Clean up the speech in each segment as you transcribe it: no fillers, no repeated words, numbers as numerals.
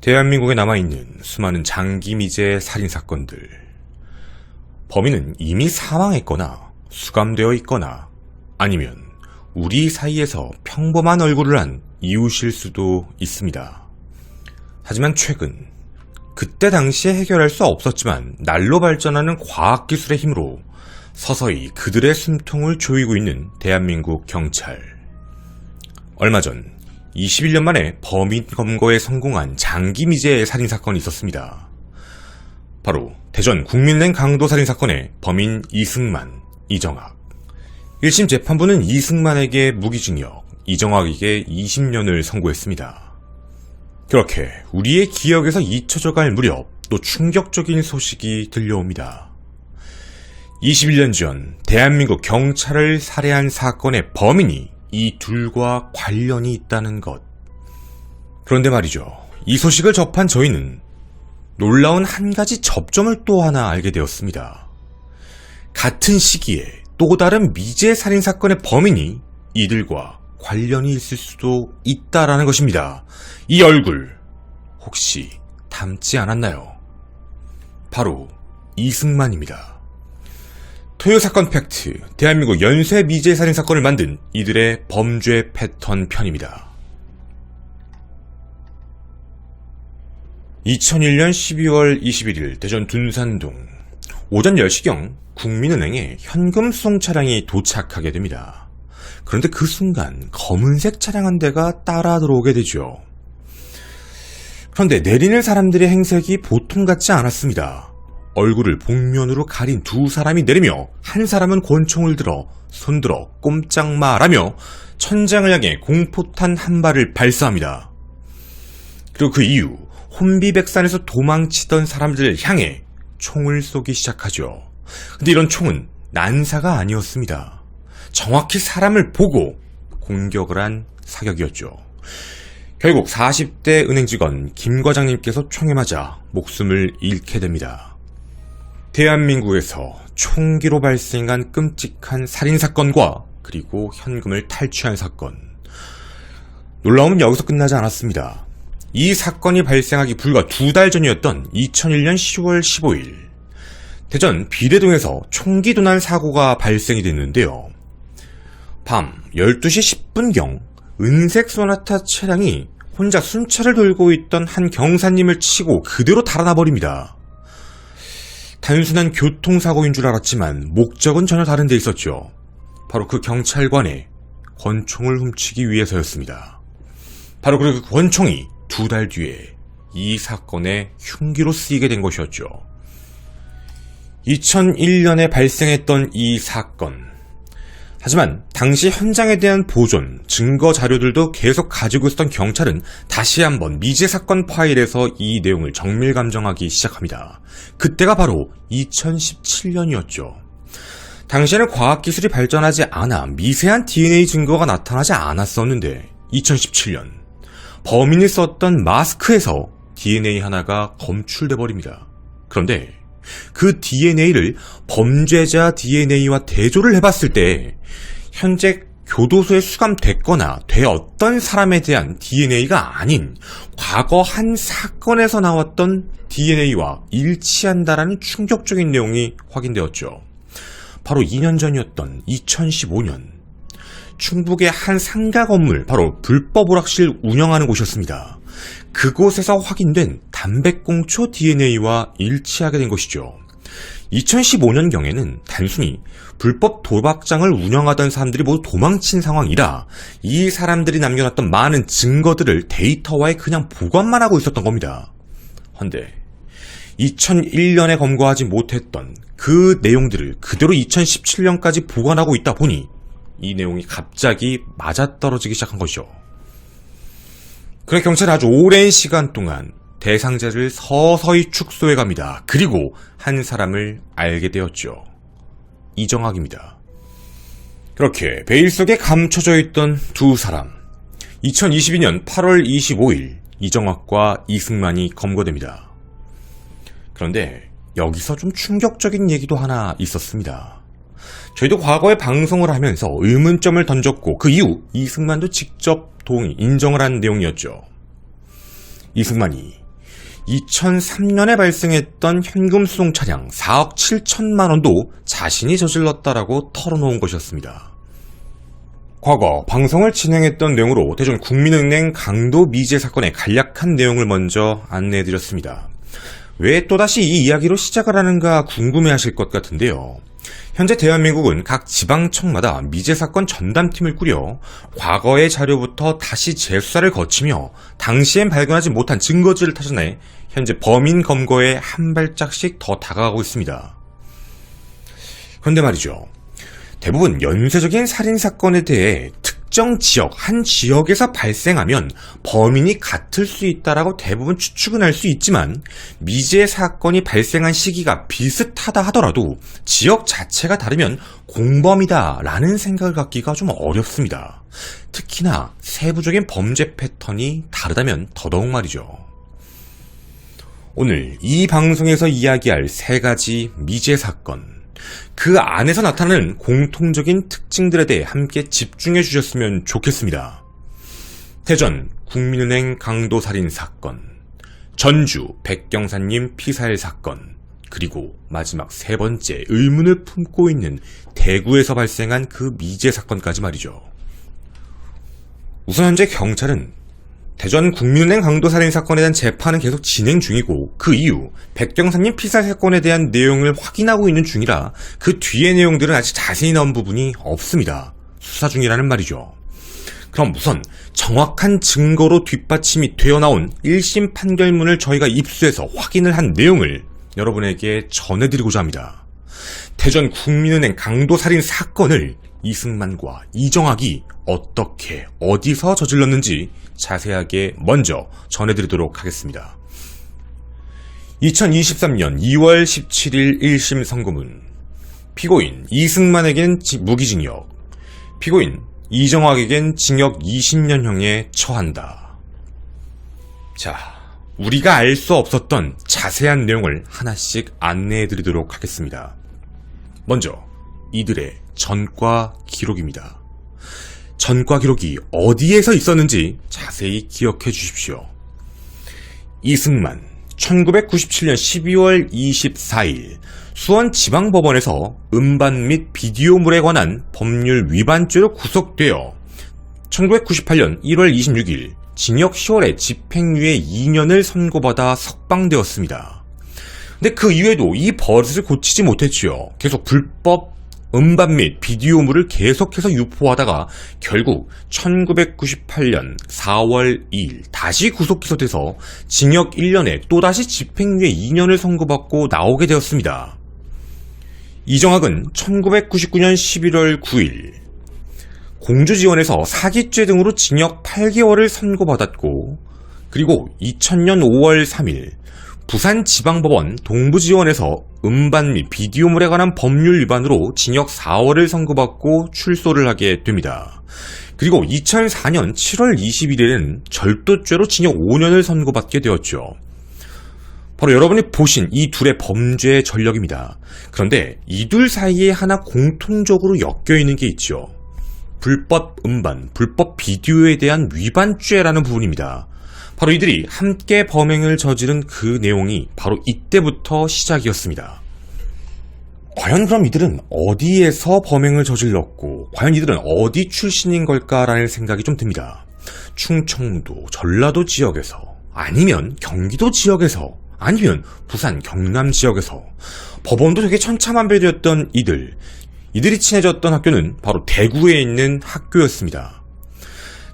대한민국에 남아있는 수많은 장기 미제 살인사건들. 범인은 이미 사망했거나 수감되어 있거나 아니면 우리 사이에서 평범한 얼굴을 한 이웃일 수도 있습니다. 하지만 최근 그때 당시에 해결할 수 없었지만 날로 발전하는 과학기술의 힘으로 서서히 그들의 숨통을 조이고 있는 대한민국 경찰. 얼마 전 21년 만에 범인 검거에 성공한 장기 미제 살인사건이 있었습니다. 바로 대전 국민은행 강도 살인사건의 범인 이승만, 이정학. 1심 재판부는 이승만에게 무기징역, 이정학에게 20년을 선고했습니다. 그렇게 우리의 기억에서 잊혀져갈 무렵 또 충격적인 소식이 들려옵니다. 21년 전 대한민국 경찰을 살해한 사건의 범인이 이 둘과 관련이 있다는 것. 그런데 말이죠. 이 소식을 접한 저희는 놀라운 한 가지 접점을 또 하나 알게 되었습니다. 같은 시기에 또 다른 미제 살인사건의 범인이 이들과 관련이 있을 수도 있다라는 것입니다. 이 얼굴 혹시 닮지 않았나요? 바로 이승만입니다. 토요사건 팩트, 대한민국 연쇄 미제 살인사건을 만든 이들의 범죄 패턴 편입니다. 2001년 12월 21일 대전 둔산동 오전 10시경 국민은행에 현금 수송 차량이 도착하게 됩니다. 그런데 그 순간 검은색 차량 한 대가 따라 들어오게 되죠. 그런데 내리는 사람들의 행색이 보통 같지 않았습니다. 얼굴을 복면으로 가린 두 사람이 내리며 한 사람은 권총을 들어 손들어 꼼짝 마라며 천장을 향해 공포탄 한 발을 발사합니다. 그리고 그 이후 혼비백산에서 도망치던 사람들을 향해 총을 쏘기 시작하죠. 근데 이런 총은 난사가 아니었습니다. 정확히 사람을 보고 공격을 한 사격이었죠. 결국 40대 은행 직원 김 과장님께서 총에 맞아 목숨을 잃게 됩니다. 대한민국에서 총기로 발생한 끔찍한 살인사건과 그리고 현금을 탈취한 사건. 놀라움은 여기서 끝나지 않았습니다. 이 사건이 발생하기 불과 2달 전이었던 2001년 10월 15일 대전 비례동에서 총기 도난 사고가 발생이 됐는데요. 밤 12시 10분경 은색 소나타 차량이 혼자 순찰을 돌고 있던 한 경사님을 치고 그대로 달아나 버립니다. 단순한 교통사고인 줄 알았지만 목적은 전혀 다른 데 있었죠. 바로 그 경찰관의 권총을 훔치기 위해서였습니다. 바로 그 권총이 2달 뒤에 이 사건의 흉기로 쓰이게 된 것이었죠. 2001년에 발생했던 이 사건. 하지만 당시 현장에 대한 보존, 증거 자료들도 계속 가지고 있었던 경찰은 다시 한번 미제 사건 파일에서 이 내용을 정밀 감정하기 시작합니다. 그때가 바로 2017년이었죠. 당시에는 과학기술이 발전하지 않아 미세한 DNA 증거가 나타나지 않았었는데 2017년 범인이 썼던 마스크에서 DNA 하나가 검출돼 버립니다. 그런데 그 DNA를 범죄자 DNA와 대조를 해봤을 때 현재 교도소에 수감됐거나 되었던 사람에 대한 DNA가 아닌 과거 한 사건에서 나왔던 DNA와 일치한다라는 충격적인 내용이 확인되었죠. 바로 2년 전이었던 2015년 충북의 한 상가 건물, 바로 불법 오락실 운영하는 곳이었습니다. 그곳에서 확인된 담배꽁초 DNA와 일치하게 된 것이죠. 2015년경에는 단순히 불법 도박장을 운영하던 사람들이 모두 도망친 상황이라 이 사람들이 남겨놨던 많은 증거들을 데이터화에 그냥 보관만 하고 있었던 겁니다. 헌데 2001년에 검거하지 못했던 그 내용들을 그대로 2017년까지 보관하고 있다 보니 이 내용이 갑자기 맞아떨어지기 시작한 것이죠. 그래 경찰은 아주 오랜 시간 동안 대상자를 서서히 축소해갑니다. 그리고 한 사람을 알게 되었죠. 이정학입니다. 그렇게 베일 속에 감춰져 있던 두 사람. 2022년 8월 25일 이정학과 이승만이 검거됩니다. 그런데 여기서 좀 충격적인 얘기도 하나 있었습니다. 저희도 과거에 방송을 하면서 의문점을 던졌고 그 이후 이승만도 직접 인정을 한 내용이었죠. 이승만이 2003년에 발생했던 현금 수송 차량 4억 7천만 원도 자신이 저질렀다라고 털어놓은 것이었습니다. 과거 방송을 진행했던 내용으로 대전 국민은행 강도 미제 사건의 간략한 내용을 먼저 안내해드렸습니다. 왜 또다시 이 이야기로 시작을 하는가 궁금해하실 것 같은데요. 현재 대한민국은 각 지방청마다 미제 사건 전담팀을 꾸려 과거의 자료부터 다시 재수사를 거치며 당시엔 발견하지 못한 증거지를 찾아내 현재 범인 검거에 한 발짝씩 더 다가가고 있습니다. 그런데 말이죠. 대부분 연쇄적인 살인사건에 대해 특정 지역, 한 지역에서 발생하면 범인이 같을 수 있다라고 대부분 추측은 할 수 있지만 미제 사건이 발생한 시기가 비슷하다 하더라도 지역 자체가 다르면 공범이다라는 생각을 갖기가 좀 어렵습니다. 특히나 세부적인 범죄 패턴이 다르다면 더더욱 말이죠. 오늘 이 방송에서 이야기할 3가지 미제 사건, 그 안에서 나타나는 공통적인 특징들에 대해 함께 집중해 주셨으면 좋겠습니다. 대전 국민은행 강도살인 사건, 전주 백경사님 피살 사건, 그리고 마지막 3번째 의문을 품고 있는 대구에서 발생한 그 미제 사건까지 말이죠. 우선 현재 경찰은 대전 국민은행 강도살인 사건에 대한 재판은 계속 진행 중이고 그 이후 백경사님 피살 사건에 대한 내용을 확인하고 있는 중이라 그 뒤의 내용들은 아직 자세히 나온 부분이 없습니다. 수사 중이라는 말이죠. 그럼 우선 정확한 증거로 뒷받침이 되어 나온 1심 판결문을 저희가 입수해서 확인을 한 내용을 여러분에게 전해드리고자 합니다. 대전 국민은행 강도살인 사건을 이승만과 이정학이 어떻게 어디서 저질렀는지 자세하게 먼저 전해드리도록 하겠습니다. 2023년 2월 17일 1심 선고문. 피고인 이승만에겐 무기징역, 피고인 이정학에겐 징역 20년형에 처한다. 자, 우리가 알 수 없었던 자세한 내용을 하나씩 안내해드리도록 하겠습니다. 먼저 이들의 전과 기록입니다. 전과 기록이 어디에서 있었는지 자세히 기억해 주십시오. 이승만, 1997년 12월 24일 수원지방법원에서 음반 및 비디오물에 관한 법률 위반죄로 구속되어 1998년 1월 26일 징역 10월에 집행유예 2년을 선고받아 석방되었습니다. 근데 그 이후에도 이 버릇을 고치지 못했지요. 계속 불법 음반 및 비디오물을 계속해서 유포하다가 결국 1998년 4월 2일 다시 구속 기소돼서 징역 1년에 또다시 집행유예 2년을 선고받고 나오게 되었습니다. 이정학은 1999년 11월 9일 공주지원에서 사기죄 등으로 징역 8개월을 선고받았고, 그리고 2000년 5월 3일 부산지방법원 동부지원에서 음반 및 비디오물에 관한 법률 위반으로 징역 4월을 선고받고 출소를 하게 됩니다. 그리고 2004년 7월 21일에는 절도죄로 징역 5년을 선고받게 되었죠. 바로 여러분이 보신 이 둘의 범죄의 전력입니다. 그런데 이 둘 사이에 하나 공통적으로 엮여있는 게 있죠. 불법 음반, 불법 비디오에 대한 위반죄라는 부분입니다. 바로 이들이 함께 범행을 저지른 그 내용이 바로 이때부터 시작이었습니다. 과연 그럼 이들은 어디에서 범행을 저질렀고 과연 이들은 어디 출신인 걸까라는 생각이 좀 듭니다. 충청도, 전라도 지역에서, 아니면 경기도 지역에서, 아니면 부산, 경남 지역에서 법원도 되게 천차만별이었던 이들이 친해졌던 학교는 바로 대구에 있는 학교였습니다.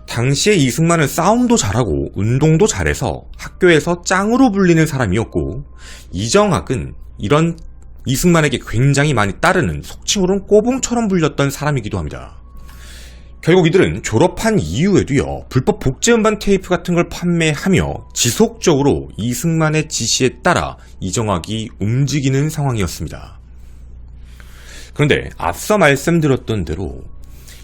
당시에 이승만은 싸움도 잘하고 운동도 잘해서 학교에서 짱으로 불리는 사람이었고, 이정학은 이런 이승만에게 굉장히 많이 따르는, 속칭으로는 꼬봉처럼 불렸던 사람이기도 합니다. 결국 이들은 졸업한 이후에도요, 불법 복제 음반 테이프 같은 걸 판매하며 지속적으로 이승만의 지시에 따라 이정학이 움직이는 상황이었습니다. 그런데 앞서 말씀드렸던 대로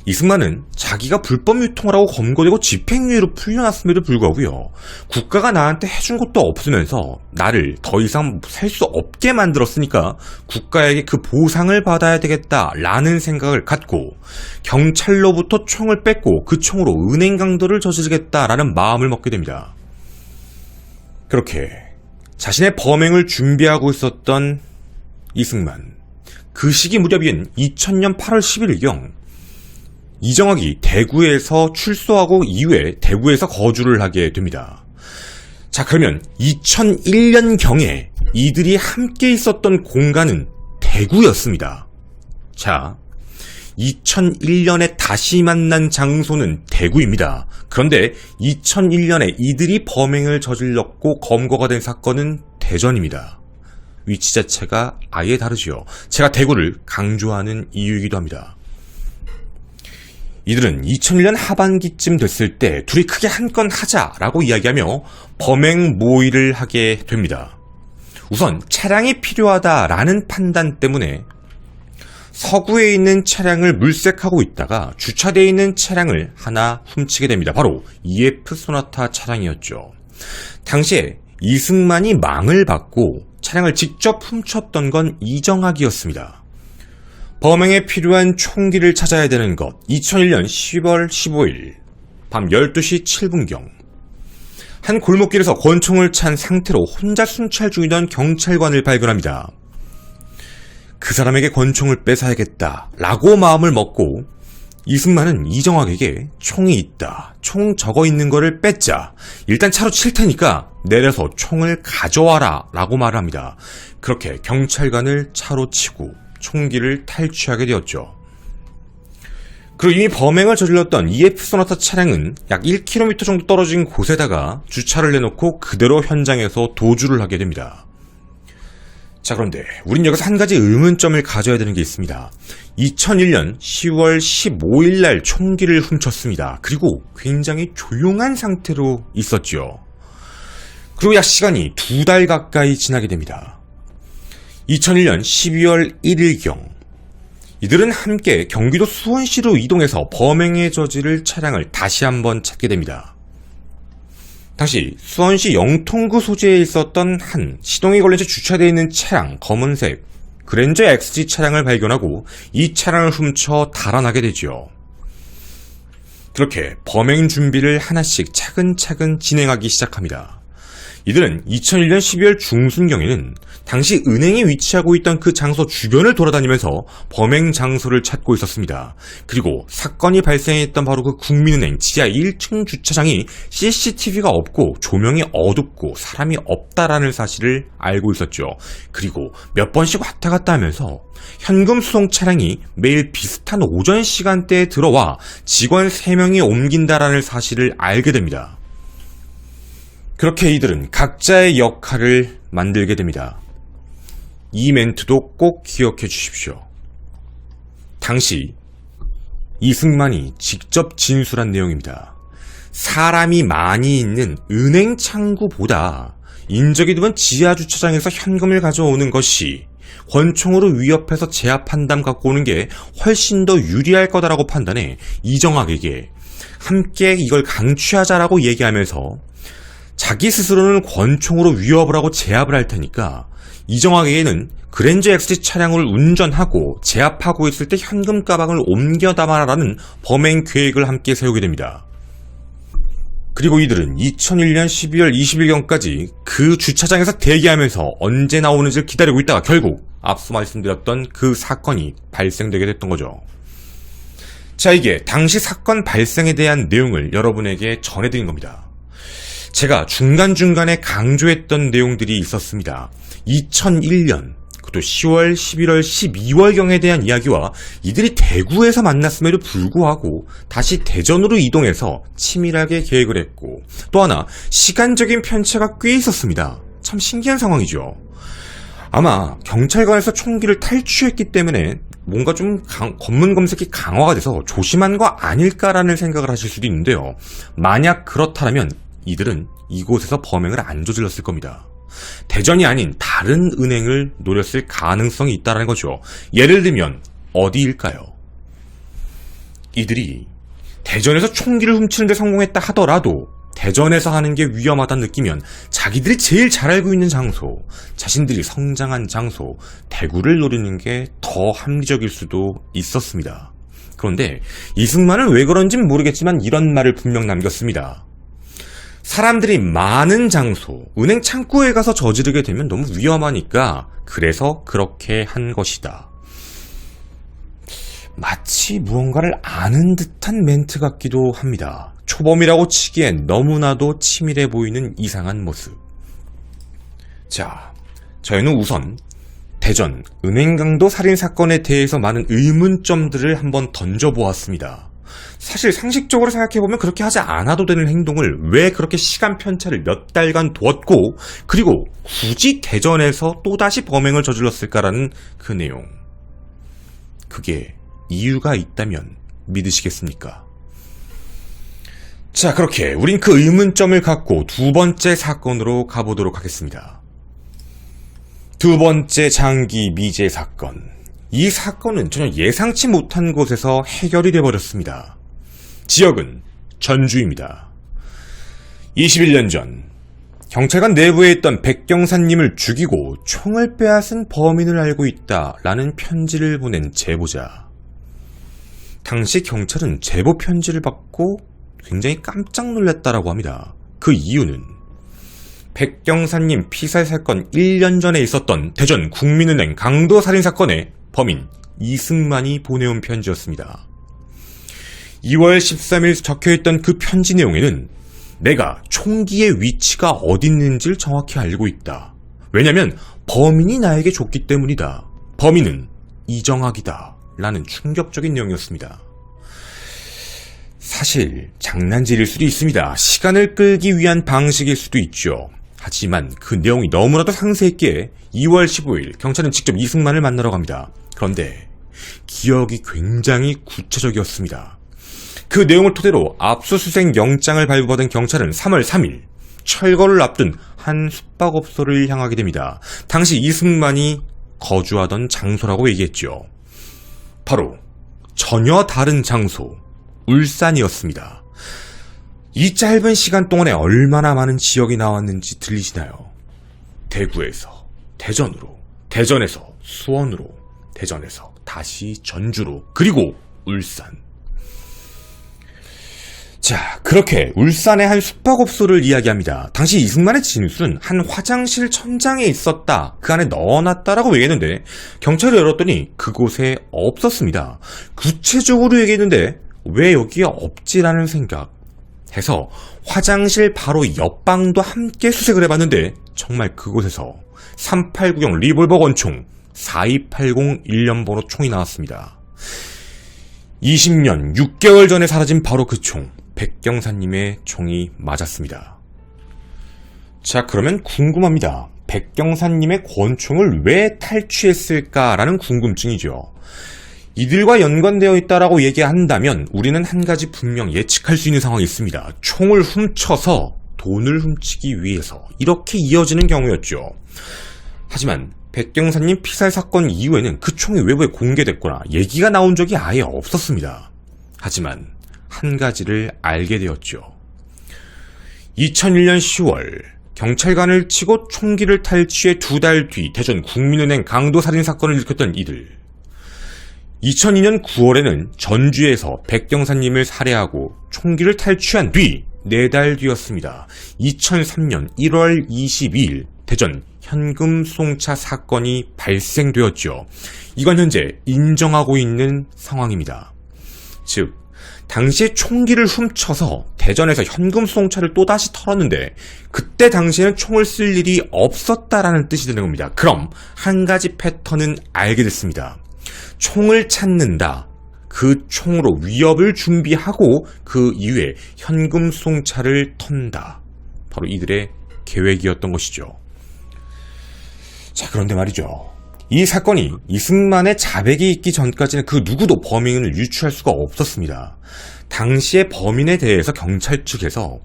이승만은 자기가 불법 유통을 하고 검거되고 집행유예로 풀려났음에도 불구하고요, 국가가 나한테 해준 것도 없으면서 나를 더 이상 살 수 없게 만들었으니까 국가에게 그 보상을 받아야 되겠다라는 생각을 갖고 경찰로부터 총을 뺏고 그 총으로 은행 강도를 저지르겠다라는 마음을 먹게 됩니다. 그렇게 자신의 범행을 준비하고 있었던 이승만. 그 시기 무렵인 2000년 8월 11일경 이정학이 대구에서 출소하고 이후에 대구에서 거주를 하게 됩니다. 자, 그러면 2001년경에 이들이 함께 있었던 공간은 대구였습니다. 자, 2001년에 다시 만난 장소는 대구입니다. 그런데 2001년에 이들이 범행을 저질렀고 검거가 된 사건은 대전입니다. 위치 자체가 아예 다르지요. 제가 대구를 강조하는 이유이기도 합니다. 이들은 2001년 하반기쯤 됐을 때 둘이 크게 한 건 하자라고 이야기하며 범행 모의를 하게 됩니다. 우선 차량이 필요하다라는 판단 때문에 서구에 있는 차량을 물색하고 있다가 주차되어 있는 차량을 하나 훔치게 됩니다. 바로 EF 소나타 차량이었죠. 당시에 이승만이 망을 받고 차량을 직접 훔쳤던 건 이정학이었습니다. 범행에 필요한 총기를 찾아야 되는 것. 2001년 10월 15일 밤 12시 7분경 한 골목길에서 권총을 찬 상태로 혼자 순찰 중이던 경찰관을 발견합니다. 그 사람에게 권총을 뺏어야겠다 라고 마음을 먹고 이승만은 이정학에게 총이 있다. 총 적어 있는 거를 뺏자. 일단 차로 칠 테니까 내려서 총을 가져와라 라고 말을 합니다. 그렇게 경찰관을 차로 치고 총기를 탈취하게 되었죠. 그리고 이미 범행을 저질렀던 EF 소나타 차량은 약 1km 정도 떨어진 곳에다가 주차를 해놓고 그대로 현장에서 도주를 하게 됩니다. 자, 그런데 우린 여기서 한 가지 의문점을 가져야 되는 게 있습니다. 2001년 10월 15일 날 총기를 훔쳤습니다. 그리고 굉장히 조용한 상태로 있었죠. 그리고 약 시간이 2달 가까이 지나게 됩니다. 2001년 12월 1일경 이들은 함께 경기도 수원시로 이동해서 범행에 저지를 차량을 다시 한번 찾게 됩니다. 당시 수원시 영통구 소재에 있었던 한 시동이 걸린 채 주차되어 있는 차량 검은색 그랜저 XG 차량을 발견하고 이 차량을 훔쳐 달아나게 되죠. 그렇게 범행 준비를 하나씩 차근차근 진행하기 시작합니다. 이들은 2001년 12월 중순경에는 당시 은행이 위치하고 있던 그 장소 주변을 돌아다니면서 범행 장소를 찾고 있었습니다. 그리고 사건이 발생했던 바로 그 국민은행 지하 1층 주차장이 CCTV가 없고 조명이 어둡고 사람이 없다라는 사실을 알고 있었죠. 그리고 몇 번씩 왔다 갔다 하면서 현금 수송 차량이 매일 비슷한 오전 시간대에 들어와 직원 3명이 옮긴다라는 사실을 알게 됩니다. 그렇게 이들은 각자의 역할을 만들게 됩니다. 이 멘트도 꼭 기억해 주십시오. 당시 이승만이 직접 진술한 내용입니다. 사람이 많이 있는 은행 창구보다 인적이 드문 지하 주차장에서 현금을 가져오는 것이 권총으로 위협해서 제압 판단 갖고 오는 게 훨씬 더 유리할 거다라고 판단해 이정학에게 함께 이걸 강취하자라고 얘기하면서 자기 스스로는 권총으로 위협을 하고 제압을 할 테니까 이정학에게는 그랜저 XG 차량을 운전하고 제압하고 있을 때 현금 가방을 옮겨 담아라라는 범행 계획을 함께 세우게 됩니다. 그리고 이들은 2001년 12월 20일경까지 그 주차장에서 대기하면서 언제 나오는지를 기다리고 있다가 결국 앞서 말씀드렸던 그 사건이 발생되게 됐던 거죠. 자, 이게 당시 사건 발생에 대한 내용을 여러분에게 전해드린 겁니다. 제가 중간중간에 강조했던 내용들이 있었습니다. 2001년, 그것도 10월, 11월, 12월경에 대한 이야기와 이들이 대구에서 만났음에도 불구하고 다시 대전으로 이동해서 치밀하게 계획을 했고 또 하나 시간적인 편차가 꽤 있었습니다. 참 신기한 상황이죠. 아마 경찰관에서 총기를 탈취했기 때문에 뭔가 좀 검문 검색이 강화가 돼서 조심한 거 아닐까라는 생각을 하실 수도 있는데요. 만약 그렇다면 이들은 이곳에서 범행을 안 저질렀을 겁니다. 대전이 아닌 다른 은행을 노렸을 가능성이 있다는 거죠. 예를 들면 어디일까요? 이들이 대전에서 총기를 훔치는 데 성공했다 하더라도 대전에서 하는 게 위험하다는 느끼면 자기들이 제일 잘 알고 있는 장소, 자신들이 성장한 장소, 대구를 노리는 게 더 합리적일 수도 있었습니다. 그런데 이승만은 왜 그런진 모르겠지만 이런 말을 분명 남겼습니다. 사람들이 많은 장소, 은행 창구에 가서 저지르게 되면 너무 위험하니까 그래서 그렇게 한 것이다. 마치 무언가를 아는 듯한 멘트 같기도 합니다. 초범이라고 치기엔 너무나도 치밀해 보이는 이상한 모습. 자, 저희는 우선 대전 은행강도 살인사건에 대해서 많은 의문점들을 한번 던져보았습니다. 사실 상식적으로 생각해보면 그렇게 하지 않아도 되는 행동을 왜 그렇게 시간 편차를 몇 달간 두었고, 그리고 굳이 대전에서 또다시 범행을 저질렀을까라는 그 내용. 그게 이유가 있다면 믿으시겠습니까? 자, 그렇게 우린 그 의문점을 갖고 두 번째 사건으로 가보도록 하겠습니다. 두 번째 장기 미제 사건. 이 사건은 전혀 예상치 못한 곳에서 해결이 되어버렸습니다. 지역은 전주입니다. 21년 전 경찰관 내부에 있던 백경사님을 죽이고 총을 빼앗은 범인을 알고 있다라는 편지를 보낸 제보자. 당시 경찰은 제보 편지를 받고 굉장히 깜짝 놀랐다라고 합니다. 그 이유는 백경사님 피살 사건 1년 전에 있었던 대전 국민은행 강도 살인사건의 범인 이승만이 보내온 편지였습니다. 2월 13일 적혀있던 그 편지 내용에는 내가 총기의 위치가 어디 있는지를 정확히 알고 있다. 왜냐면 범인이 나에게 줬기 때문이다. 범인은 이정학이다. 라는 충격적인 내용이었습니다. 사실 장난질일 수도 있습니다. 시간을 끌기 위한 방식일 수도 있죠. 하지만 그 내용이 너무나도 상세했기에 2월 15일 경찰은 직접 이승만을 만나러 갑니다. 그런데 기억이 굉장히 구체적이었습니다. 그 내용을 토대로 압수수색 영장을 발부받은 경찰은 3월 3일 철거를 앞둔 한 숙박업소를 향하게 됩니다. 당시 이승만이 거주하던 장소라고 얘기했죠. 바로 전혀 다른 장소, 울산이었습니다. 이 짧은 시간 동안에 얼마나 많은 지역이 나왔는지 들리시나요? 대구에서 대전으로, 대전에서 수원으로, 대전에서 다시 전주로, 그리고 울산. 자, 그렇게 울산의 한 숙박업소를 이야기합니다. 당시 이승만의 진술은 한 화장실 천장에 있었다, 그 안에 넣어놨다라고 얘기했는데 경찰이 열었더니 그곳에 없었습니다. 구체적으로 얘기했는데 왜 여기에 없지라는 생각 해서 화장실 바로 옆방도 함께 수색을 해봤는데 정말 그곳에서 38구형 리볼버 권총 4280 1년번호 총이 나왔습니다. 20년 6개월 전에 사라진 바로 그 총, 백경사님의 총이 맞았습니다. 자, 그러면 궁금합니다. 백경사님의 권총을 왜 탈취했을까라는 궁금증이죠. 이들과 연관되어 있다라고 얘기한다면 우리는 한 가지 분명 예측할 수 있는 상황이 있습니다. 총을 훔쳐서 돈을 훔치기 위해서, 이렇게 이어지는 경우였죠. 하지만 백경사님 피살 사건 이후에는 그 총이 외부에 공개됐거나 얘기가 나온 적이 아예 없었습니다. 하지만 한 가지를 알게 되었죠. 2001년 10월 경찰관을 치고 총기를 탈취해 2달 뒤 대전 국민은행 강도 살인 사건을 일으켰던 이들. 2002년 9월에는 전주에서 백경사님을 살해하고 총기를 탈취한 뒤 4달 뒤였습니다. 2003년 1월 22일 대전 현금송차 사건이 발생되었죠. 이건 현재 인정하고 있는 상황입니다. 즉, 당시에 총기를 훔쳐서 대전에서 현금송차를 또다시 털었는데 그때 당시에는 총을 쓸 일이 없었다라는 뜻이 되는 겁니다. 그럼 한 가지 패턴은 알게 됐습니다. 총을 찾는다. 그 총으로 위협을 준비하고 그 이후에 현금송차를 턴다. 바로 이들의 계획이었던 것이죠. 자, 그런데 말이죠. 이 사건이 이승만의 자백이 있기 전까지는 그 누구도 범인을 유추할 수가 없었습니다. 당시의 범인에 대해서 경찰 측에서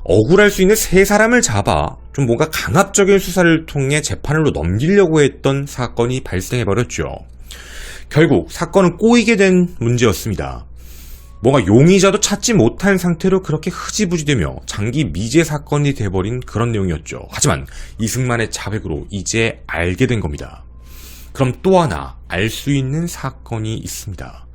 억울할 수 있는 3사람을 잡아 좀 뭔가 강압적인 수사를 통해 재판으로 넘기려고 했던 사건이 발생해버렸죠. 결국 사건은 꼬이게 된 문제였습니다. 뭔가 용의자도 찾지 못한 상태로 그렇게 흐지부지되며 장기 미제 사건이 돼버린 그런 내용이었죠. 하지만 이승만의 자백으로 이제 알게 된 겁니다. 그럼 또 하나 알 수 있는 사건이 있습니다.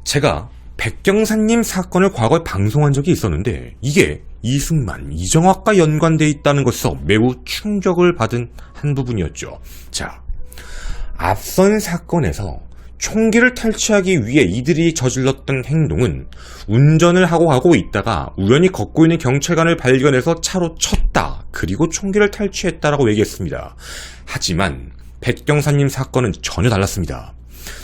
제가 백경사님 사건을 과거에 방송한 적이 있었는데 이게 이승만, 이정학과 연관되어 있다는 것에서 매우 충격을 받은 한 부분이었죠. 자, 앞선 사건에서 총기를 탈취하기 위해 이들이 저질렀던 행동은 운전을 하고 있다가 우연히 걷고 있는 경찰관을 발견해서 차로 쳤다. 그리고 총기를 탈취했다라고 얘기했습니다. 하지만 백경사님 사건은 전혀 달랐습니다.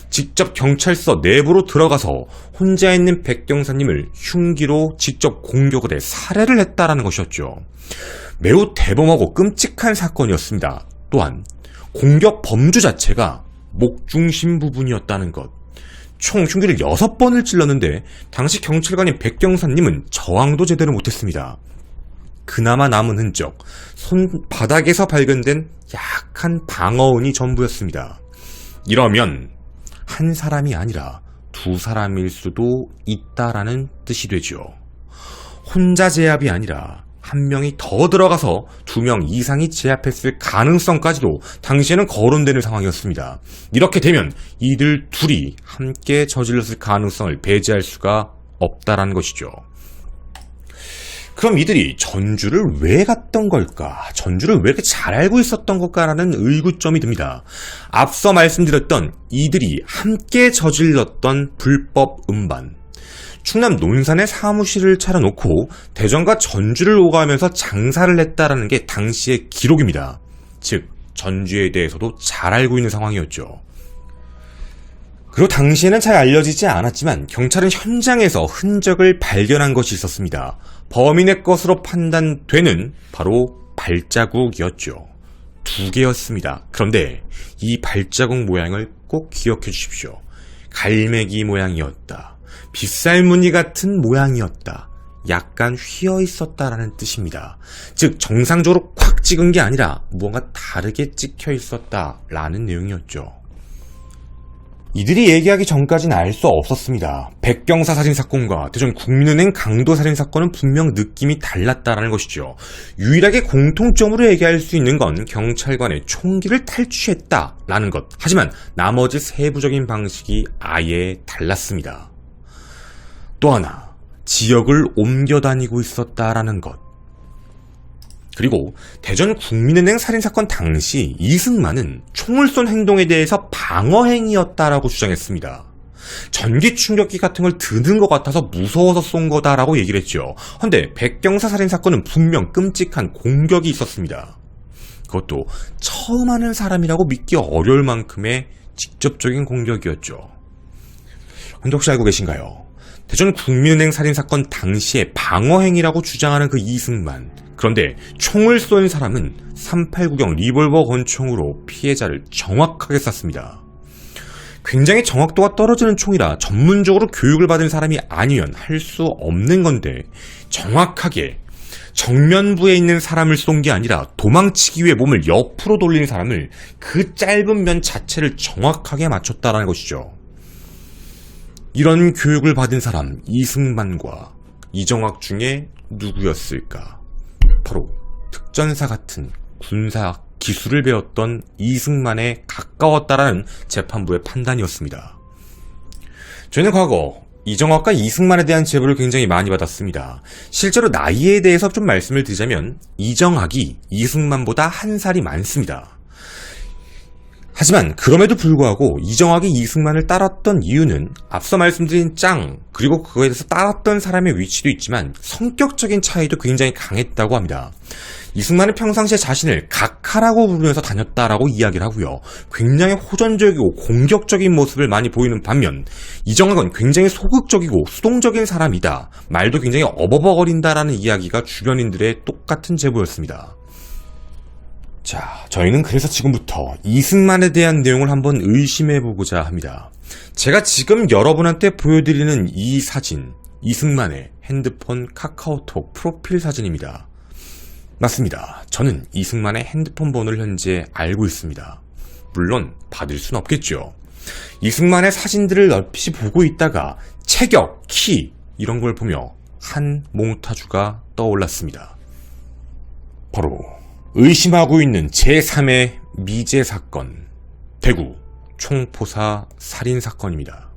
직접 경찰서 내부로 들어가서 혼자 있는 백경사님을 흉기로 직접 공격을 해 살해를 했다라는 것이었죠. 매우 대범하고 끔찍한 사건이었습니다. 또한 공격 범주 자체가 목중심 부분이었다는 것. 총 흉기를 6번을 찔렀는데 당시 경찰관인 백경사님은 저항도 제대로 못했습니다. 그나마 남은 흔적, 손바닥에서 발견된 약한 방어운이 전부였습니다. 이러면 한 사람이 아니라 두 사람일 수도 있다라는 뜻이 되죠. 혼자 제압이 아니라 한 명이 더 들어가서 2명 이상이 제압했을 가능성까지도 당시에는 거론되는 상황이었습니다. 이렇게 되면 이들 둘이 함께 저질렀을 가능성을 배제할 수가 없다라는 것이죠. 그럼 이들이 전주를 왜 갔던 걸까? 전주를 왜 이렇게 잘 알고 있었던 걸까라는 의구점이 듭니다. 앞서 말씀드렸던 이들이 함께 저질렀던 불법 음반. 충남 논산에 사무실을 차려놓고 대전과 전주를 오가면서 장사를 했다라는 게 당시의 기록입니다. 즉, 전주에 대해서도 잘 알고 있는 상황이었죠. 그리고 당시에는 잘 알려지지 않았지만 경찰은 현장에서 흔적을 발견한 것이 있었습니다. 범인의 것으로 판단되는 바로 발자국이었죠. 2개였습니다. 그런데 이 발자국 모양을 꼭 기억해 주십시오. 갈매기 모양이었다. 빗살무늬 같은 모양이었다. 약간 휘어 있었다라는 뜻입니다. 즉 정상적으로 콱 찍은 게 아니라 무언가 다르게 찍혀 있었다라는 내용이었죠. 이들이 얘기하기 전까지는 알 수 없었습니다. 백경사 살인사건과 대전 국민은행 강도 살인사건은 분명 느낌이 달랐다라는 것이죠. 유일하게 공통점으로 얘기할 수 있는 건 경찰관의 총기를 탈취했다라는 것. 하지만 나머지 세부적인 방식이 아예 달랐습니다. 또 하나, 지역을 옮겨 다니고 있었다라는 것. 그리고 대전 국민은행 살인사건 당시 이승만은 총을 쏜 행동에 대해서 방어행위였다라고 주장했습니다. 전기 충격기 같은 걸 드는 것 같아서 무서워서 쏜 거다라고 얘기를 했죠. 그런데 백경사 살인사건은 분명 끔찍한 공격이 있었습니다. 그것도 처음 하는 사람이라고 믿기 어려울 만큼의 직접적인 공격이었죠. 근데 혹시 알고 계신가요? 대전 국민은행 살인사건 당시에 방어행위라고 주장하는 그 이승만. 그런데 총을 쏜 사람은 389경 리볼버 권총으로 피해자를 정확하게 쐈습니다. 굉장히 정확도가 떨어지는 총이라 전문적으로 교육을 받은 사람이 아니면 할 수 없는 건데 정확하게 정면부에 있는 사람을 쏜 게 아니라 도망치기 위해 몸을 옆으로 돌린 사람을 그 짧은 면 자체를 정확하게 맞췄다라는 것이죠. 이런 교육을 받은 사람 이승만과 이정학 중에 누구였을까? 바로 특전사 같은 군사 기술을 배웠던 이승만에 가까웠다라는 재판부의 판단이었습니다. 저희는 과거 이정학과 이승만에 대한 제보를 굉장히 많이 받았습니다. 실제로 나이에 대해서 좀 말씀을 드리자면 이정학이 이승만보다 1살이 많습니다. 하지만 그럼에도 불구하고 이정학이 이승만을 따랐던 이유는 앞서 말씀드린 짱 그리고 그거에 대해서 따랐던 사람의 위치도 있지만 성격적인 차이도 굉장히 강했다고 합니다. 이승만은 평상시에 자신을 각하라고 부르면서 다녔다라고 이야기를 하고요. 굉장히 호전적이고 공격적인 모습을 많이 보이는 반면 이정학은 굉장히 소극적이고 수동적인 사람이다. 말도 굉장히 어버버거린다라는 이야기가 주변인들의 똑같은 제보였습니다. 자, 저희는 그래서 지금부터 이승만에 대한 내용을 한번 의심해보고자 합니다. 제가 지금 여러분한테 보여드리는 이 사진, 이승만의 핸드폰 카카오톡 프로필 사진입니다. 맞습니다. 저는 이승만의 핸드폰 번호를 현재 알고 있습니다. 물론 받을 순 없겠죠. 이승만의 사진들을 널리 보고 있다가 체격, 키 이런 걸 보며 한 몽타주가 떠올랐습니다. 바로 의심하고 있는 제3의 미제 사건, 대구 총포사 살인 사건입니다.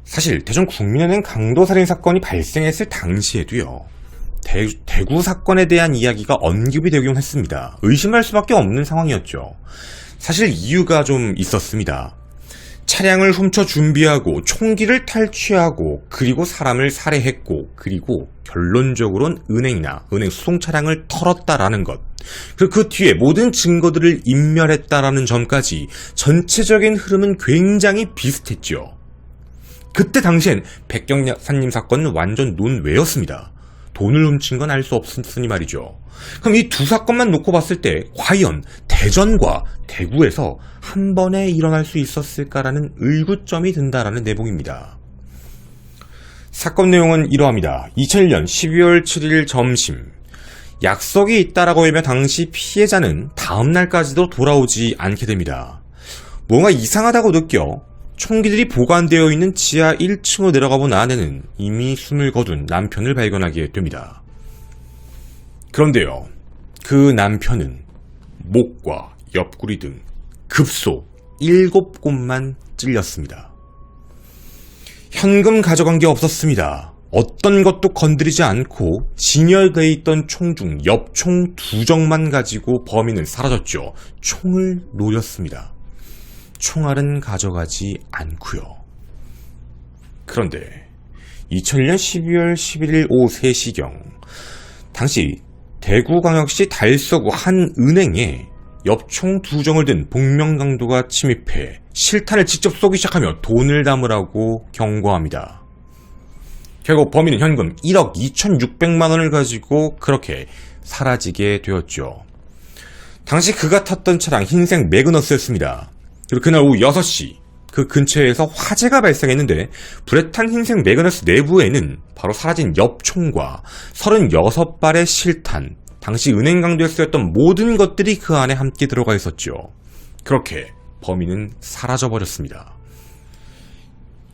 사실 대전 국민은행 강도살인 사건이 발생했을 당시에도요, 대구 사건에 대한 이야기가 언급이 되긴 했습니다. 의심할 수밖에 없는 상황이었죠. 사실 이유가 좀 있었습니다. 차량을 훔쳐 준비하고 총기를 탈취하고 그리고 사람을 살해했고 그리고 결론적으로는 은행이나 은행 수송 차량을 털었다라는 것, 그 뒤에 모든 증거들을 인멸했다라는 점까지 전체적인 흐름은 굉장히 비슷했죠. 그때 당시엔 백경 여사님 사건은 완전 논외였습니다. 돈을 훔친 건 알 수 없으니 말이죠. 그럼 이 두 사건만 놓고 봤을 때 과연 대전과 대구에서 한 번에 일어날 수 있었을까라는 의구점이 든다라는 내용입니다. 사건 내용은 이러합니다. 2001년 12월 7일 점심, 약속이 있다라고 하며 당시 피해자는 다음 날까지도 돌아오지 않게 됩니다. 뭔가 이상하다고 느껴 총기들이 보관되어 있는 지하 1층으로 내려가 본 아내는 이미 숨을 거둔 남편을 발견하게 됩니다. 그런데요, 그 남편은 목과 옆구리 등 급소 7곳만 찔렸습니다. 현금 가져간 게 없었습니다. 어떤 것도 건드리지 않고 진열되어 있던 총 중 엽총 2정만 가지고 범인은 사라졌죠. 총을 노렸습니다. 총알은 가져가지 않고요. 그런데 2001년 12월 11일 오후 3시경 당시 대구광역시 달서구 한 은행에 엽총 2정을 든 복면강도가 침입해 실탄을 직접 쏘기 시작하며 돈을 담으라고 경고합니다. 결국 범인은 현금 1억 2,600만 원을 가지고 그렇게 사라지게 되었죠. 당시 그가 탔던 차량 흰색 매그너스였습니다. 그리고 그날 오후 6시 그 근처에서 화재가 발생했는데 불에 탄 흰색 매그너스 내부에는 바로 사라진 엽총과 36발의 실탄, 당시 은행 강도에 쓰였던 모든 것들이 그 안에 함께 들어가 있었죠. 그렇게 범인은 사라져버렸습니다.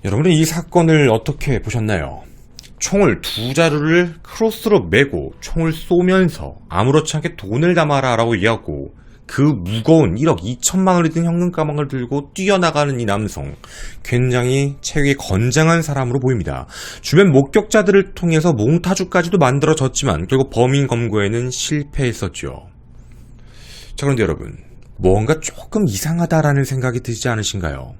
여러분은 이 사건을 어떻게 보셨나요? 총을 2자루를 크로스로 메고 총을 쏘면서 아무렇지 않게 돈을 담아라 라고 얘기하고 그 무거운 1억 2천만 원이 든 현금 가방을 들고 뛰어나가는 이 남성, 굉장히 체격이 건장한 사람으로 보입니다. 주변 목격자들을 통해서 몽타주까지도 만들어졌지만 결국 범인 검거에는 실패했었죠. 자, 그런데 여러분, 뭔가 조금 이상하다라는 생각이 들지 않으신가요?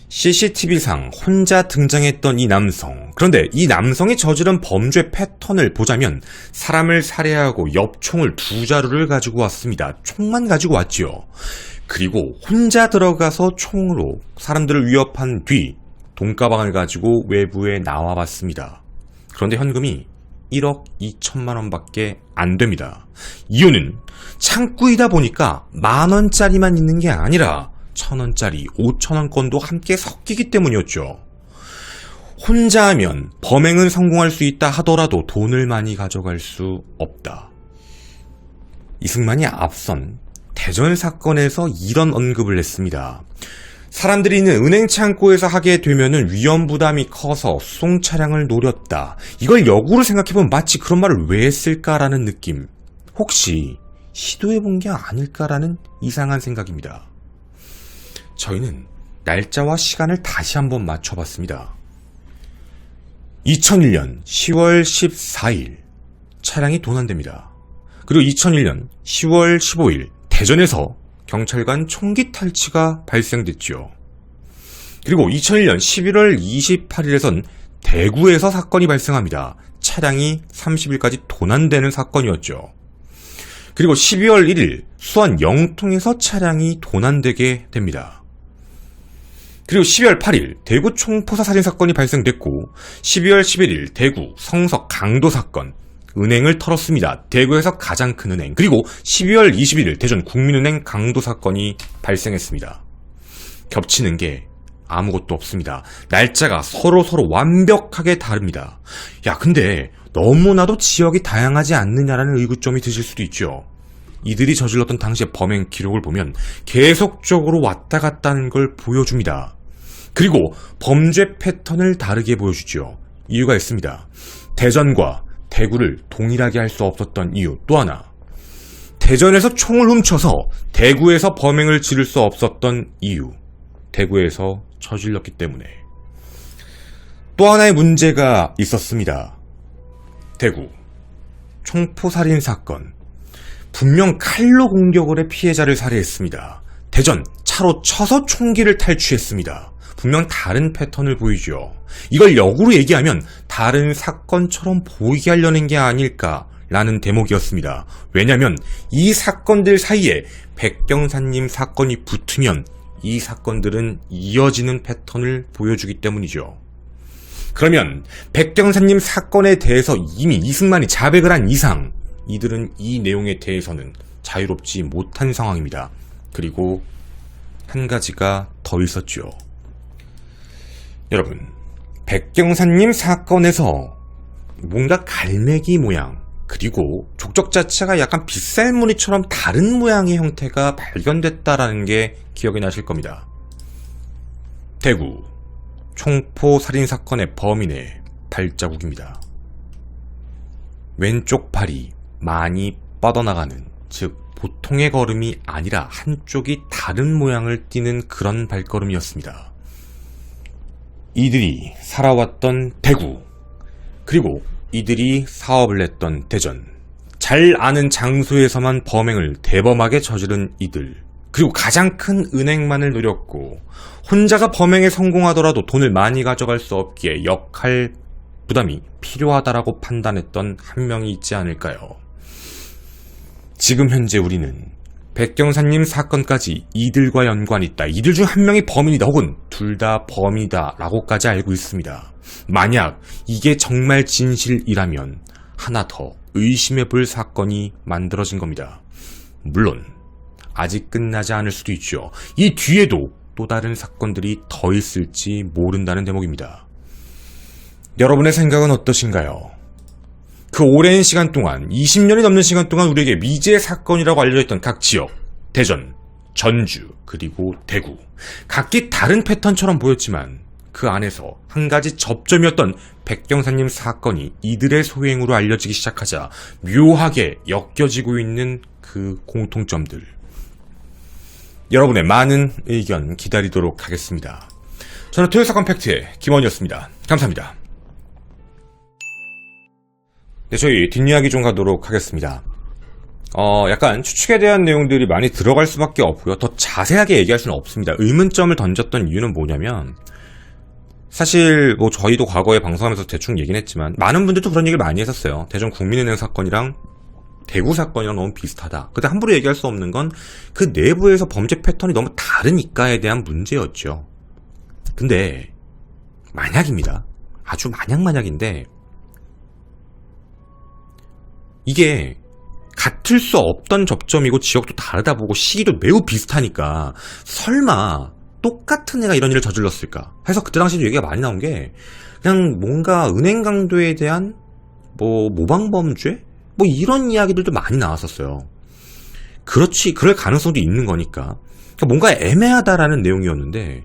CCTV상 혼자 등장했던 이 남성, 그런데 이 남성이 저지른 범죄 패턴을 보자면 사람을 살해하고 엽총을 2자루를 가지고 왔습니다. 총만 가지고 왔지요. 그리고 혼자 들어가서 총으로 사람들을 위협한 뒤 돈가방을 가지고 외부에 나와봤습니다. 그런데 현금이 1억 2천만 원밖에 안 됩니다. 이유는 창구이다 보니까 10,000원짜리만 있는 게 아니라 1,000원짜리, 5,000원권도 함께 섞이기 때문이었죠. 혼자 하면 범행은 성공할 수 있다 하더라도 돈을 많이 가져갈 수 없다. 이승만이 앞선 대전 사건에서 이런 언급을 했습니다. 사람들이 있는 은행 창고에서 하게 되면은 위험 부담이 커서 수송 차량을 노렸다. 이걸 역으로 생각해보면 마치 그런 말을 왜 했을까라는 느낌. 혹시 시도해본 게 아닐까라는 이상한 생각입니다. 저희는 날짜와 시간을 다시 한번 맞춰봤습니다. 2001년 10월 14일 차량이 도난됩니다. 그리고 2001년 10월 15일 대전에서 경찰관 총기 탈취가 발생됐죠. 그리고 2001년 11월 28일에선 대구에서 사건이 발생합니다. 차량이 30일까지 도난되는 사건이었죠. 그리고 12월 1일 수원 영통에서 차량이 도난되게 됩니다. 그리고 12월 8일 대구 총포사 살인 사건이 발생됐고 12월 11일 대구 성석 강도 사건, 은행을 털었습니다. 대구에서 가장 큰 은행. 그리고 12월 21일 대전 국민은행 강도 사건이 발생했습니다. 겹치는 게 아무것도 없습니다. 날짜가 서로 완벽하게 다릅니다. 야, 근데 너무나도 지역이 다양하지 않느냐라는 의구점이 드실 수도 있죠. 이들이 저질렀던 당시의 범행 기록을 보면 계속적으로 왔다 갔다 하는 걸 보여줍니다. 그리고 범죄 패턴을 다르게 보여주죠. 이유가 있습니다. 대전과 대구를 동일하게 할 수 없었던 이유 또 하나, 대전에서 총을 훔쳐서 대구에서 범행을 지를 수 없었던 이유, 대구에서 저질렀기 때문에. 또 하나의 문제가 있었습니다. 대구 총포살인 사건. 분명 칼로 공격을 해 피해자를 살해했습니다. 대전 차로 쳐서 총기를 탈취했습니다. 분명 다른 패턴을 보이죠. 이걸 역으로 얘기하면 다른 사건처럼 보이게 하려는 게 아닐까라는 대목이었습니다. 왜냐하면 이 사건들 사이에 백경사님 사건이 붙으면 이 사건들은 이어지는 패턴을 보여주기 때문이죠. 그러면 백경사님 사건에 대해서 이미 이승만이 자백을 한 이상 이들은 이 내용에 대해서는 자유롭지 못한 상황입니다. 그리고 한 가지가 더 있었죠. 여러분, 백경사님 사건에서 뭔가 갈매기 모양, 그리고 족적 자체가 약간 빗살무늬처럼 다른 모양의 형태가 발견됐다라는 게 기억이 나실 겁니다. 대구 총포 살인 사건의 범인의 발자국입니다. 왼쪽 팔이 많이 뻗어나가는, 즉 보통의 걸음이 아니라 한쪽이 다른 모양을 띠는 그런 발걸음이었습니다. 이들이 살아왔던 대구, 그리고 이들이 사업을 했던 대전, 잘 아는 장소에서만 범행을 대범하게 저지른 이들, 그리고 가장 큰 은행만을 노렸고 혼자서 범행에 성공하더라도 돈을 많이 가져갈 수 없기에 역할 부담이 필요하다라고 판단했던 한 명이 있지 않을까요? 지금 현재 우리는 백경사님 사건까지 이들과 연관이 있다, 이들 중 한 명이 범인이다, 혹은 둘 다 범인이다 라고까지 알고 있습니다. 만약 이게 정말 진실이라면 하나 더 의심해볼 사건이 만들어진 겁니다. 물론 아직 끝나지 않을 수도 있죠. 이 뒤에도 또 다른 사건들이 더 있을지 모른다는 대목입니다. 여러분의 생각은 어떠신가요? 그 오랜 시간 동안, 20년이 넘는 시간 동안 우리에게 미제 사건이라고 알려졌던 각 지역, 대전, 전주, 그리고 대구, 각기 다른 패턴처럼 보였지만 그 안에서 한 가지 접점이었던 백경사님 사건이 이들의 소행으로 알려지기 시작하자 묘하게 엮여지고 있는 그 공통점들. 여러분의 많은 의견 기다리도록 하겠습니다. 저는 토요사건 팩트의 김원이었습니다. 감사합니다. 네, 저희 뒷이야기 좀 가도록 하겠습니다. 약간 추측에 대한 내용들이 많이 들어갈 수밖에 없고요. 더 자세하게 얘기할 수는 없습니다. 의문점을 던졌던 이유는 뭐냐면, 사실 뭐 저희도 과거에 방송하면서 대충 얘기는 했지만 많은 분들도 그런 얘기를 많이 했었어요. 대전 국민은행 사건이랑 대구 사건이랑 너무 비슷하다. 근데 함부로 얘기할 수 없는 건 그 내부에서 범죄 패턴이 너무 다르니까에 대한 문제였죠. 근데 만약입니다. 아주 만약인데 이게 같을 수 없던 접점이고 지역도 다르다 보고 시기도 매우 비슷하니까 설마 똑같은 애가 이런 일을 저질렀을까 해서 그때 당시에도 얘기가 많이 나온 게, 그냥 뭔가 은행 강도에 대한 뭐 모방범죄? 뭐 이런 이야기들도 많이 나왔었어요. 그렇지, 그럴 가능성도 있는 거니까. 그러니까 뭔가 애매하다라는 내용이었는데,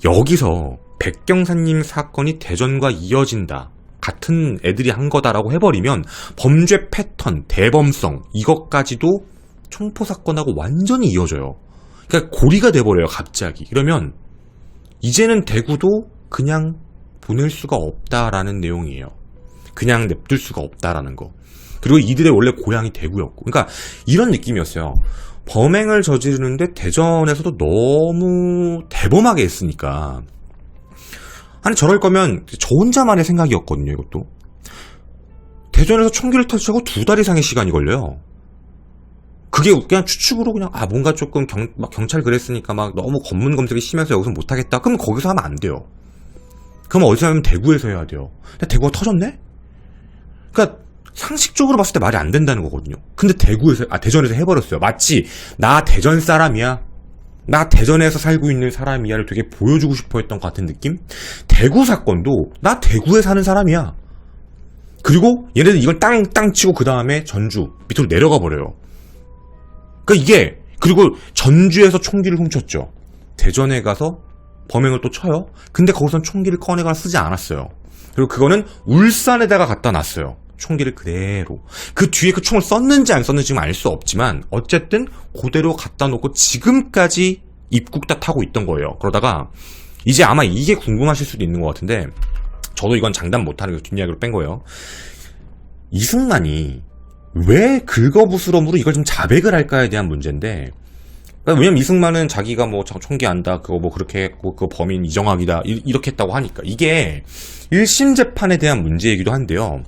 여기서 백경사님 사건이 대전과 이어진다, 같은 애들이 한 거다라고 해버리면 범죄 패턴, 대범성, 이것까지도 총포사건하고 완전히 이어져요. 그러니까 고리가 돼버려요, 갑자기. 그러면 이제는 대구도 그냥 보낼 수가 없다라는 내용이에요. 그냥 냅둘 수가 없다라는 거. 그리고 이들의 원래 고향이 대구였고, 그러니까 이런 느낌이었어요. 범행을 저지르는데 대전에서도 너무 대범하게 했으니까, 아니 저럴 거면 저 혼자만의 생각이었거든요. 이것도 대전에서 총기를 탈취하고 2달 이상의 시간이 걸려요. 그게 그냥 추측으로 그냥 뭔가 조금 막 경찰 그랬으니까 막 너무 검문 검색이 심해서 여기서 못하겠다, 그럼 거기서 하면 안 돼요. 그럼 어디서 하면 대구에서 해야 돼요. 근데 대구가 터졌네? 그러니까 상식적으로 봤을 때 말이 안 된다는 거거든요. 근데 대전에서 해버렸어요. 마치 나 대전 사람이야, 나 대전에서 살고 있는 사람이야를 되게 보여주고 싶어 했던 것 같은 느낌? 대구 사건도 나 대구에 사는 사람이야. 그리고 얘네들 이걸 땅 치고 그 다음에 전주 밑으로 내려가 버려요. 그러니까 이게, 그리고 전주에서 총기를 훔쳤죠. 대전에 가서 범행을 또 쳐요. 근데 거기선 총기를 꺼내거나 쓰지 않았어요. 그리고 그거는 울산에다가 갖다 놨어요. 총기를 그대로. 그 뒤에 그 총을 썼는지 안 썼는지는 알 수 없지만 어쨌든 그대로 갖다 놓고 지금까지 입국다 타고 있던 거예요. 그러다가 이제 아마 이게 궁금하실 수도 있는 것 같은데, 저도 이건 장담 못하는 거 뒷이야기로 뺀 거예요. 이승만이 왜 긁어부스럼으로 이걸 좀 자백을 할까에 대한 문제인데, 왜냐면 이승만은 자기가 뭐 총기 안다, 그거 뭐 그렇게 했고, 그 범인 이정학이다, 이렇게 했다고 하니까. 이게 1심 재판에 대한 문제이기도 한데요.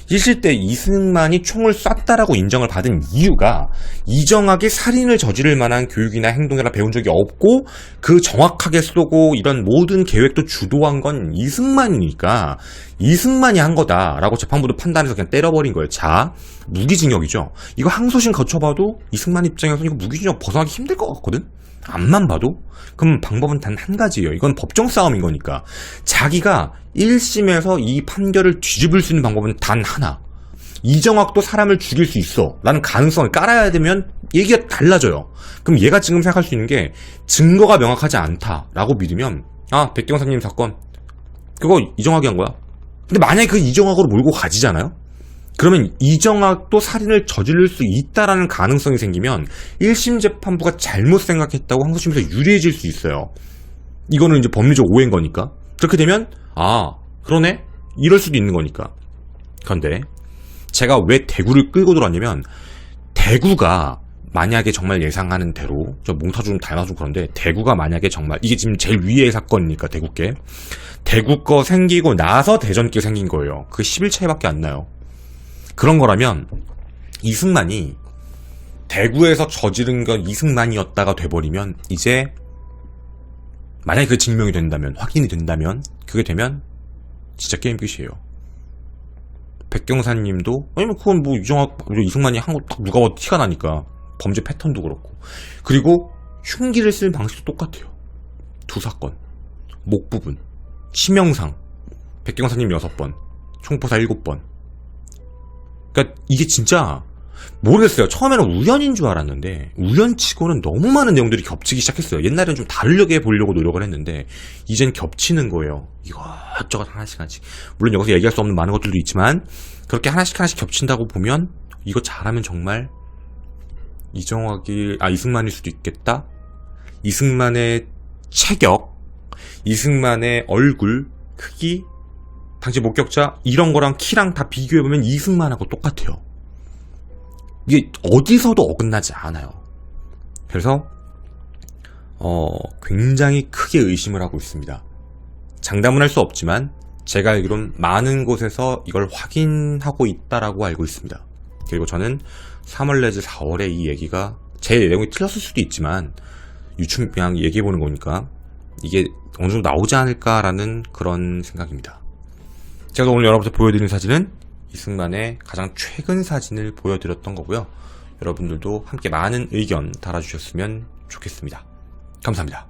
1심 때 이승만이 총을 쐈다라고 인정을 받은 이유가 이정학이 살인을 저지를 만한 교육이나 행동이나 배운 적이 없고 그 정확하게 쏘고 이런 모든 계획도 주도한 건 이승만이니까 이승만이 한 거다라고 재판부도 판단해서 그냥 때려버린 거예요. 자, 무기징역이죠. 이거 항소심 거쳐봐도 이승만 입장에서는 이거 무기징역 벗어나기 힘들 것 같거든? 앞만 봐도? 그럼 방법은 단 한 가지예요. 이건 법정 싸움인 거니까. 자기가 1심에서 이 판결을 뒤집을 수 있는 방법은 단 하나. 이정학도 사람을 죽일 수 있어 라는 가능성을 깔아야 되면 얘기가 달라져요. 그럼 얘가 지금 생각할 수 있는 게 증거가 명확하지 않다라고 믿으면, 아, 백경사님 사건 그거 이정학이 한 거야. 근데 만약에 그 이정학으로 몰고 가지잖아요? 그러면 이정학도 살인을 저지를 수 있다라는 가능성이 생기면 1심 재판부가 잘못 생각했다고 항소심에서 유리해질 수 있어요. 이거는 이제 법리적 오해인 거니까. 그렇게 되면, 아, 그러네? 이럴 수도 있는 거니까. 그런데 제가 왜 대구를 끌고 들어왔냐면, 대구가 만약에 정말 예상하는 대로, 저 몽타주 좀 닮아서 그런데, 대구가 만약에 정말, 이게 지금 제일 위의 사건이니까, 대구께. 대구 거 생기고 나서 대전 게 생긴 거예요. 그게 10일 차이밖에 안 나요. 그런 거라면 이승만이 대구에서 저지른 건 이승만이었다가 돼버리면, 이제 만약에 그게 증명이 된다면, 확인이 된다면, 그게 되면 진짜 게임 끝이에요. 백경사님도, 아니면 그건 뭐 이승만이 한 거 딱 누가 봐도 티가 나니까. 범죄 패턴도 그렇고. 그리고 흉기를 쓰는 방식도 똑같아요. 두 사건, 목 부분, 치명상, 백경사님 6번, 총포사 7번. 그러니까 이게 진짜 모르겠어요. 처음에는 우연인 줄 알았는데 우연치고는 너무 많은 내용들이 겹치기 시작했어요. 옛날에는 좀 다르게 보려고 노력을 했는데 이젠 겹치는 거예요. 이것저것 하나씩. 물론 여기서 얘기할 수 없는 많은 것들도 있지만 그렇게 하나씩 겹친다고 보면 이거 잘하면 정말 이승만일 수도 있겠다. 이승만의 체격, 이승만의 얼굴 크기, 당시 목격자 이런 거랑 키랑 다 비교해보면 이승만하고 똑같아요. 이게 어디서도 어긋나지 않아요. 그래서 굉장히 크게 의심을 하고 있습니다. 장담은 할 수 없지만 제가 알기로는 많은 곳에서 이걸 확인하고 있다라고 알고 있습니다. 그리고 저는 3월 내지 4월에 이 얘기가 제 내용이 틀렸을 수도 있지만 유충 그냥 얘기해보는 거니까 이게 어느 정도 나오지 않을까라는 그런 생각입니다. 제가 오늘 여러분한테 보여드리는 사진은 이승만의 가장 최근 사진을 보여드렸던 거고요. 여러분들도 함께 많은 의견 달아주셨으면 좋겠습니다. 감사합니다.